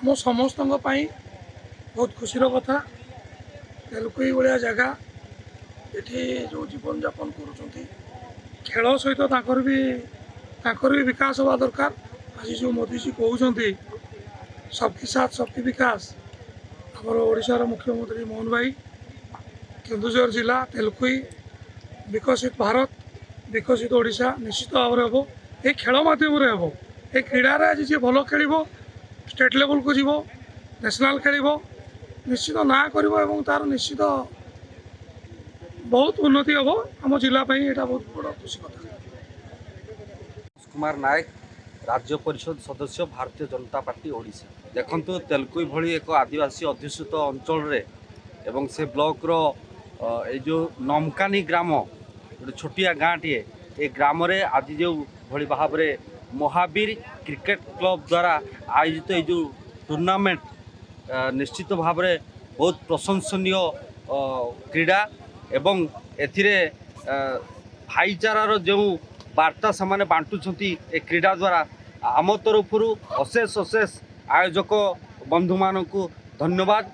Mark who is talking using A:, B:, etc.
A: आम समस्त बहुत खुशीर कथा तेलुकुई भाया जगह ये जो जीवन यापन कर खेल सहित भी विकास हवा दरकार। आज जो मोदी जी कहते सबके साथ सबके विकास आमर ओडिशार मुख्यमंत्री मोहन भाई केन्दुझर जिला तेलुकुई विकसित भारत विकसित ओडिशा निश्चित भाव में हम ये खेल मध्यम हम ये क्रीड़ा आज जी भल खेल स्टेट लेवल को जीव नेशनल खेल निश्चित ना कर तार निश्चित बहुत उन्नति हम आम जिलापाई यहाँ बहुत बड़ खुशी कथा।
B: कुमार नायक राज्य परिषद सदस्य भारतीय जनता पार्टी ओडिशा। देखंतु तेलुकुई भली एक आदिवासी अध्युषित अंचल एवं से ब्लॉक रो ए जो नमकानी ग्राम गोटे छोटिया गाँटीए ए ग्राम रे आज जो भली भाव में महावीर क्रिकेट क्लब द्वारा आयोजित ये जो टूर्नामेंट निश्चित भाव में बहुत प्रशंसनीय क्रीड़ा एवं एथिरे भाईचारार जो वार्ता से बांटुंट ए क्रीड़ा द्वारा आम तरफ अशेष अशेष आयोजक बंधु मानक धन्यवाद।